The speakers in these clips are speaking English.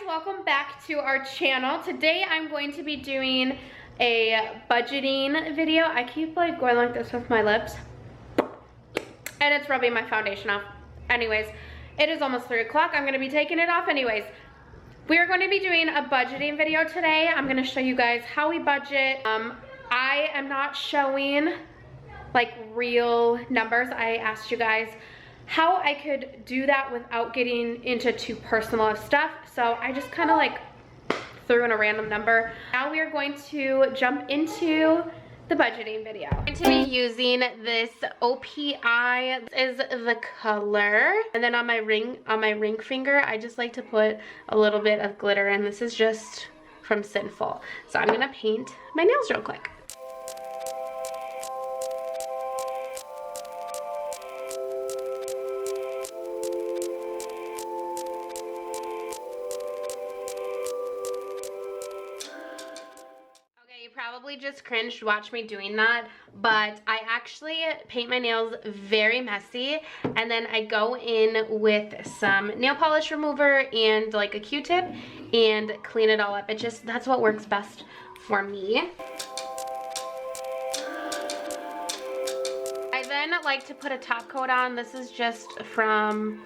welcome back to our channel. Today I'm going to be doing a budgeting video. I keep like going like this with my lips and it's rubbing my foundation off. Anyways, it is almost 3 o'clock. I'm gonna be taking it off anyways. We are going to be doing a budgeting video today. I'm gonna show you guys how we budget. I am not showing like real numbers. I asked you guys how I could do that without getting into too personal of stuff. So I just kind of like threw in a random number. Now we are going to jump into the budgeting video. I'm going to be using this OPI is the color. And then on my ring finger, I just like to put a little bit of glitter, and this is just from Sinful. So I'm gonna paint my nails real quick. Probably just cringed watch me doing that, but I actually paint my nails very messy, and then I go in with some nail polish remover and like a Q-tip and clean it all up. It just, that's what works best for me. I then like to put a top coat on. This is just from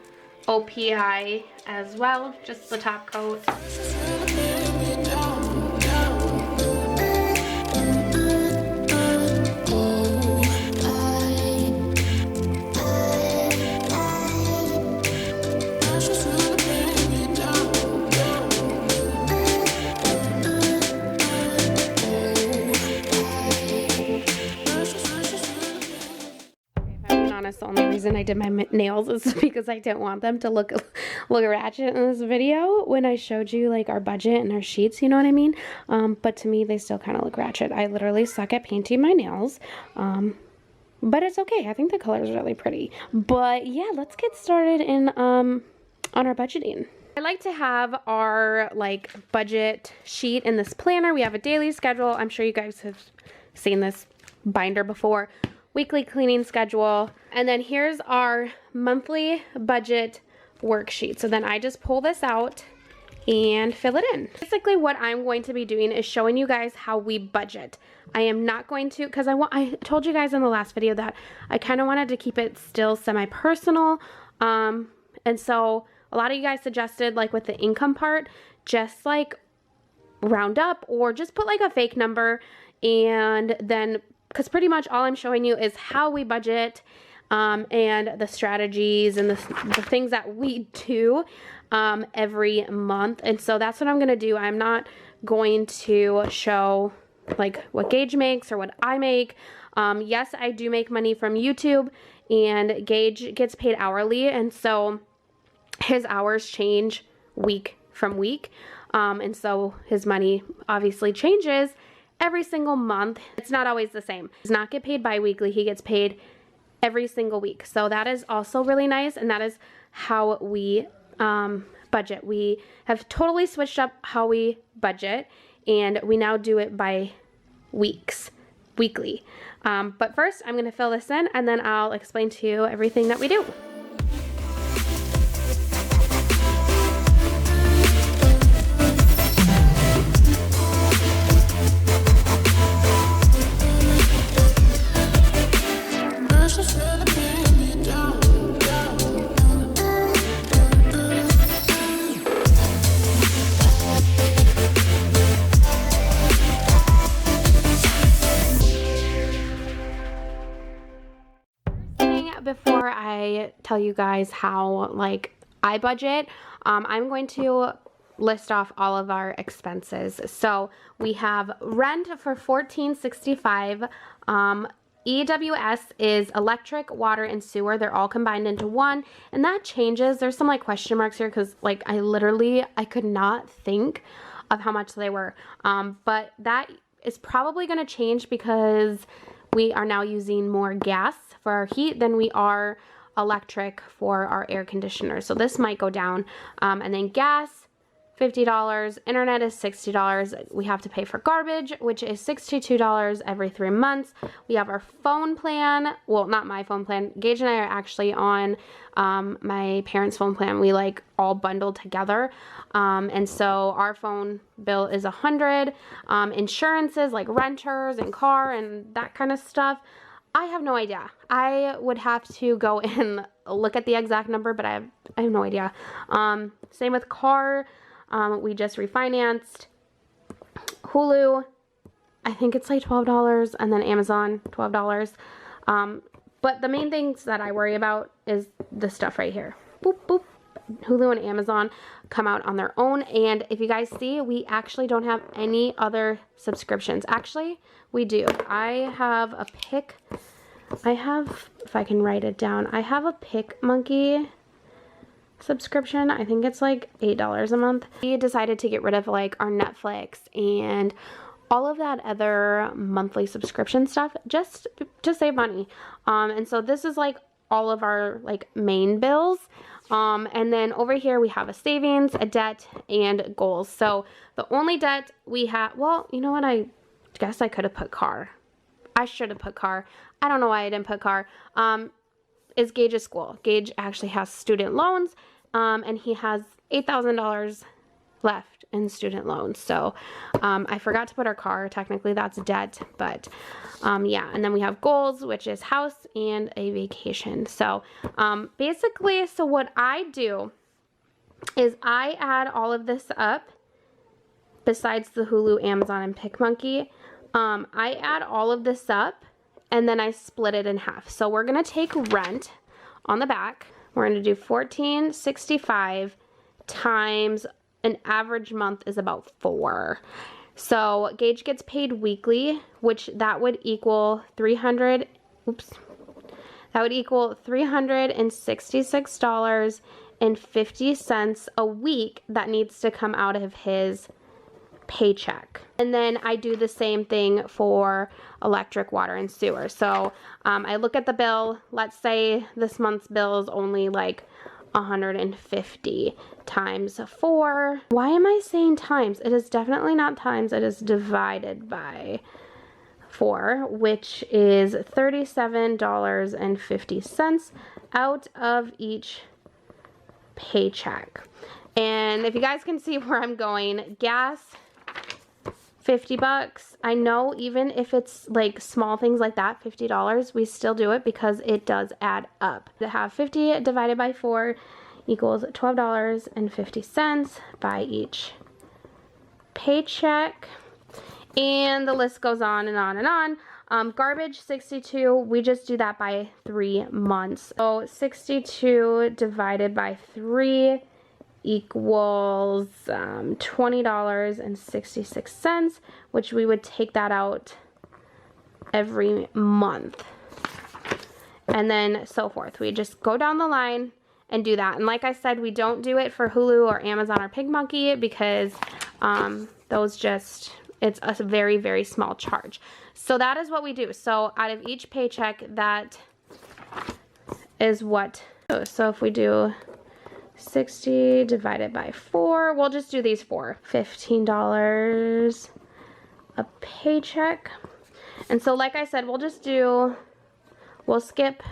OPI as well, just the top coat. The only reason I did my nails is because I didn't want them to look ratchet in this video when I showed you like our budget and our sheets, you know what I mean? But to me they still kind of look ratchet. I literally suck at painting my nails, but it's okay. I think the color is really pretty. But yeah, let's get started in on our budgeting. I like to have our like budget sheet in this planner. We have a daily schedule. I'm sure you guys have seen this binder before. Weekly cleaning schedule, and then here's our monthly budget worksheet. So then I just pull this out and fill it in. Basically what I'm going to be doing is showing you guys how we budget. I am not going to, because I told you guys in the last video that I kind of wanted to keep it still semi-personal, and so a lot of you guys suggested like with the income part, just like round up or just put like a fake number, and then because pretty much all I'm showing you is how we budget, and the strategies and the things that we do every month. And so that's what I'm going to do. I'm not going to show like what Gage makes or what I make. Yes, I do make money from YouTube, and Gage gets paid hourly, and so his hours change week from week. And so his money obviously changes every single month. It's not always the same. He does not get paid bi-weekly. He gets paid every single week. So that is also really nice, and that is how we budget. We have totally switched up how we budget, and we now do it by weekly. But first, I'm going to fill this in, and then I'll explain to you everything that we do. Before I tell you guys how like I budget, I'm going to list off all of our expenses. So we have rent for $14.65. EWS is electric, water, and sewer. They're all combined into one, and that changes. There's some like question marks here because like I could not think of how much they were, but that is probably going to change because we are now using more gas for our heat than we are electric for our air conditioner. So this might go down. And then gas, $50. Internet is $60. We have to pay for garbage, which is $62 every 3 months. We have our phone plan. Well, not my phone plan. Gage and I are actually on my parents' phone plan. We like all bundled together. And so our phone bill is $100. Insurances like renters and car and that kind of stuff, I have no idea. I would have to go and look at the exact number, but I have no idea. Same with car. We just refinanced. Hulu, I think it's like $12, and then Amazon, $12. But the main things that I worry about is this stuff right here. Boop, boop. Hulu and Amazon come out on their own, and if you guys see, we actually don't have any other subscriptions. Actually, we do. I have, if I can write it down, I have a PicMonkey subscription. I think it's like $8 a month. We decided to get rid of like our Netflix and all of that other monthly subscription stuff just to save money. And so this is like all of our like main bills. And then over here we have a savings, a debt, and goals. So the only debt we have, well, you know what, I guess I could have put car. I should have put car. I don't know why I didn't put car. Is Gage's school. Gage actually has student loans, and he has $8,000 left in student loans. So I forgot to put our car. Technically that's debt, but yeah. And then we have goals, which is house and a vacation. So basically, so what I do is I add all of this up besides the Hulu, Amazon, and PicMonkey. I add all of this up and then I split it in half. So we're going to take rent on the back. We're going to do $14.65 times an average month is about 4. So Gage gets paid weekly, which that would equal $366.50 a week that needs to come out of his paycheck. And then I do the same thing for electric, water, and sewer. So I look at the bill. Let's say this month's bill is only like 150 times 4. Why am I saying times? It is definitely not times. It is divided by 4, which is $37.50 out of each paycheck. And if you guys can see where I'm going, gas, $50. I know even if it's like small things like that, $50, we still do it because it does add up. To have 50 divided by 4 equals $12.50 by each paycheck. And the list goes on and on and on. Garbage, 62, we just do that by 3 months. So 62 divided by 3 equals $20.66, which we would take that out every month. And then so forth. We just go down the line and do that. And like I said, we don't do it for Hulu or Amazon or PicMonkey because those just, it's a very, very small charge. So that is what we do. So out of each paycheck, that is what, so if we do 60 divided by 4, we'll just do these 4. $15 a paycheck. And so like I said, we'll just do, we'll skip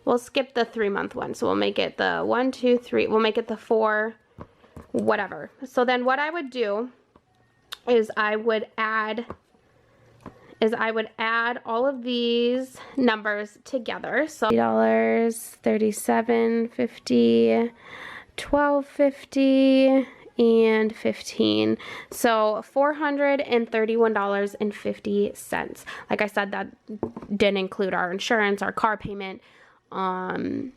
the 3-month one. So we'll make it the 1, 2, 3, we'll make it the 4, whatever. So then what I would do is I would add all of these numbers together. So $37.50, $12.50, and $15. So $431.50. Like I said, that didn't include our insurance, our car payment, phone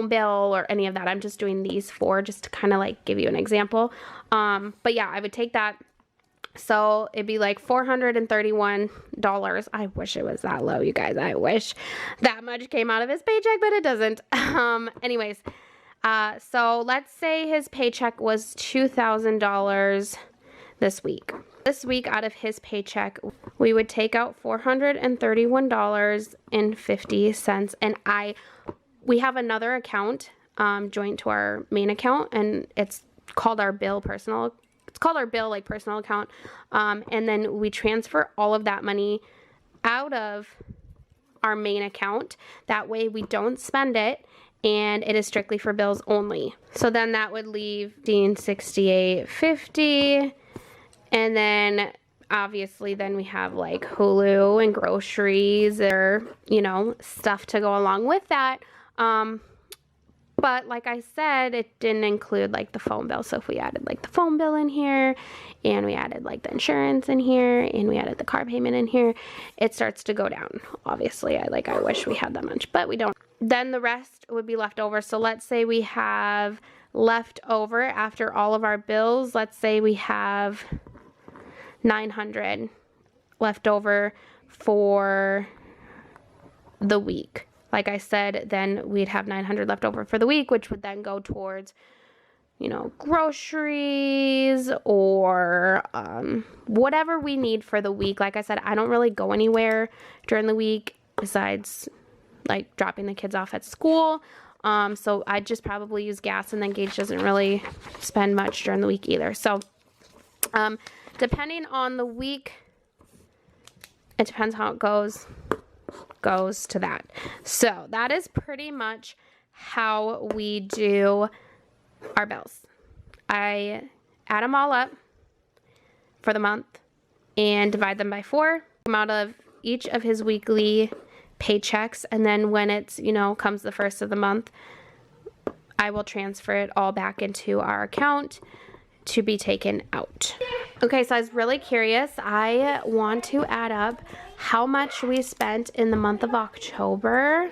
bill, or any of that. I'm just doing these 4 just to kind of like give you an example. But yeah, I would take that. So it'd be like $431. I wish it was that low, you guys. I wish that much came out of his paycheck, but it doesn't. Anyways, so let's say his paycheck was $2,000 this week. This week out of his paycheck, we would take out $431.50. And we have another account joined to our main account, and it's called our bill personal. It's called our bill like personal account. And then we transfer all of that money out of our main account. That way we don't spend it, and it is strictly for bills only. So then that would leave $68.50, and then obviously then we have like Hulu and groceries or, you know, stuff to go along with that. But like I said, it didn't include like the phone bill. So if we added like the phone bill in here, and we added like the insurance in here, and we added the car payment in here, it starts to go down. Obviously, I wish we had that much, but we don't. Then the rest would be left over. So let's say we have left over after all of our bills. Let's say we have $900 left over for the week. Like I said, then we'd have $900 left over for the week, which would then go towards, you know, groceries or whatever we need for the week. Like I said, I don't really go anywhere during the week besides like dropping the kids off at school. So I just probably use gas, and then Gage doesn't really spend much during the week either. So depending on the week, it depends how it goes to that. So that is pretty much how we do our bills. I add them all up for the month and divide them by 4, amount of each of his weekly paychecks, and then when it's, you know, comes the first of the month, I will transfer it all back into our account to be taken out. Okay, so I was really curious. I want to add up how much we spent in the month of October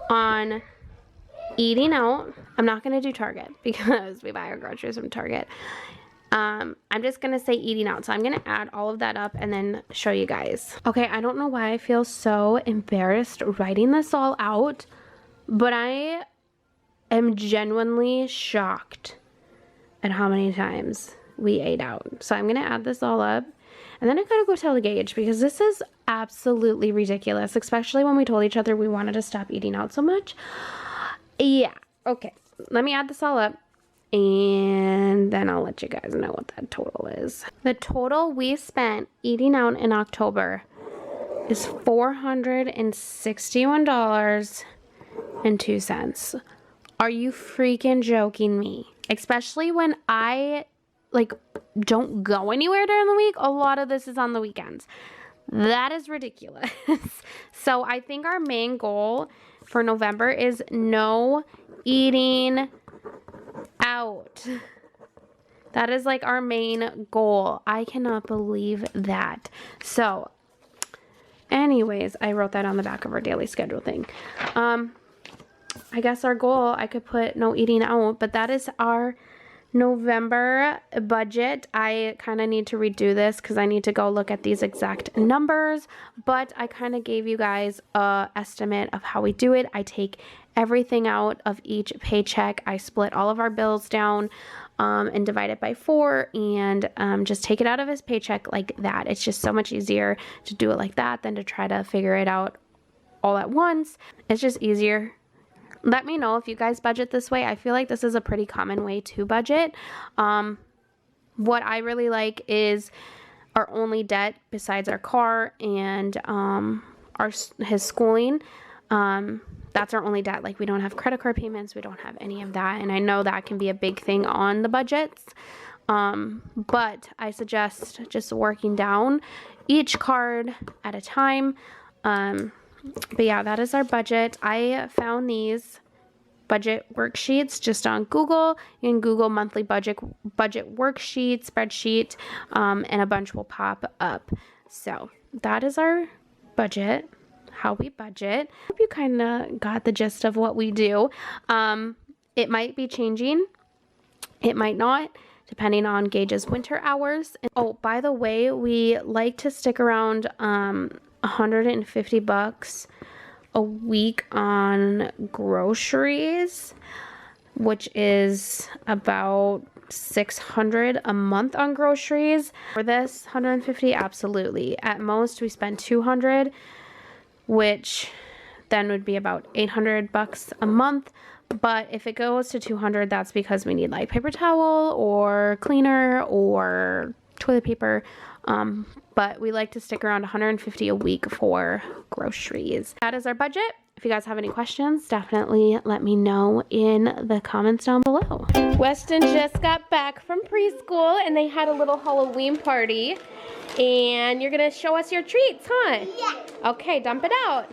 on eating out. I'm not going to do Target because we buy our groceries from Target. I'm just going to say eating out. So I'm going to add all of that up and then show you guys. Okay, I don't know why I feel so embarrassed writing this all out, but I am genuinely shocked at how many times we ate out. So I'm going to add this all up, and then I gotta go tell Gage because this is absolutely ridiculous, especially when we told each other we wanted to stop eating out so much. Yeah, okay. Let me add this all up, and then I'll let you guys know what that total is. The total we spent eating out in October is $461.02. Are you freaking joking me? Especially when I don't go anywhere during the week. A lot of this is on the weekends. That is ridiculous. So I think our main goal for November is no eating out. That is like our main goal. I cannot believe that. So anyways, I wrote that on the back of our daily schedule thing. I guess our goal, I could put no eating out, but that is our November budget. I kind of need to redo this because I need to go look at these exact numbers, but I kind of gave you guys a estimate of how we do it. I take everything out of each paycheck. I split all of our bills down and divide it by 4 and just take it out of his paycheck like that. It's just so much easier to do it like that than to try to figure it out all at once. It's just easier. Let me know if you guys budget this way. I feel like this is a pretty common way to budget. What I really like is our only debt besides our car and his schooling. That's our only debt. Like, we don't have credit card payments. We don't have any of that. And I know that can be a big thing on the budgets. But I suggest just working down each card at a time. But yeah, that is our budget. I found these budget worksheets just on Google. You can Google monthly budget worksheet, spreadsheet, and a bunch will pop up. So that is our budget, how we budget. Hope you kind of got the gist of what we do. It might be changing. It might not, depending on Gage's winter hours. And, oh, by the way, we like to stick around $150 a week on groceries, which is about $600 a month on groceries. For this $150, absolutely. At most, we spend $200, which then would be about $800 a month. But if it goes to 200, that's because we need like paper towel or cleaner or toilet paper. But we like to stick around 150 a week for groceries. That is our budget. If you guys have any questions, definitely let me know in the comments down below. Weston just got back from preschool and they had a little Halloween party. And you're gonna show us your treats, huh? Yeah. Okay, dump it out.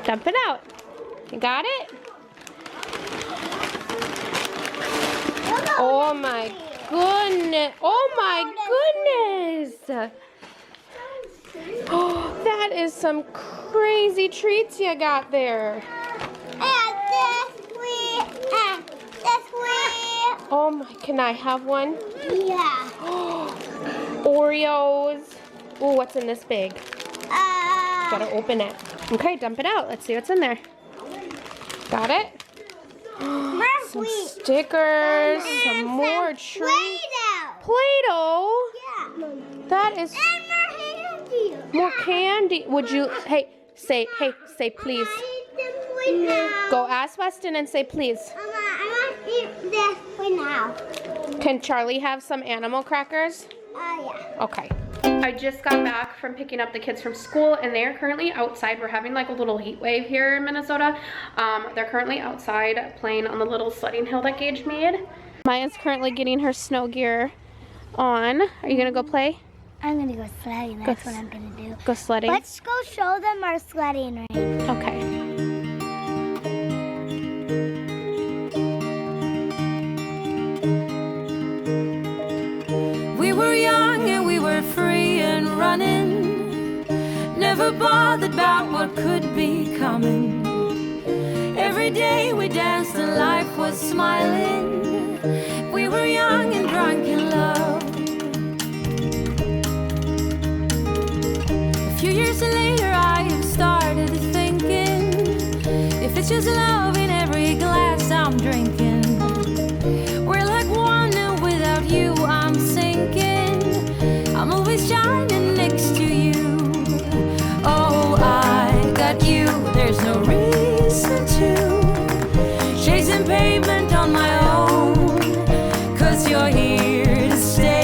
Dump it out. You got it? Oh my goodness. Oh my goodness. Oh, that is some crazy treats you got there. And this sweet. And this sweet. Oh my, can I have one? Yeah. Oreos. Oh, what's in this bag? Gotta Uh, open it. Okay, dump it out. Let's see what's in there. Got it? more Some sweet. stickers, some And more some treats. Play-Doh. Play-Doh. Yeah. That is And more candy. more candy. Would you, hey, say please. I eat this right now. Go ask Weston and say please. I want to eat this right now. Can Charlie have some animal crackers? Yeah. Okay. I just got back from picking up the kids from school and they're currently outside. We're having like a little heat wave here in Minnesota. They're currently outside playing on the little sledding hill that Gage made. Maya's currently getting her snow gear on. Are you gonna go play? I'm gonna go sledding. That's what I'm gonna do. Go sledding? Let's go show them our sledding ring. Okay. We were young and we were free and running, never bothered about what could be coming. Every day we danced and life was smiling. We were young and drunk in love. A few years later I have started thinking, if it's just love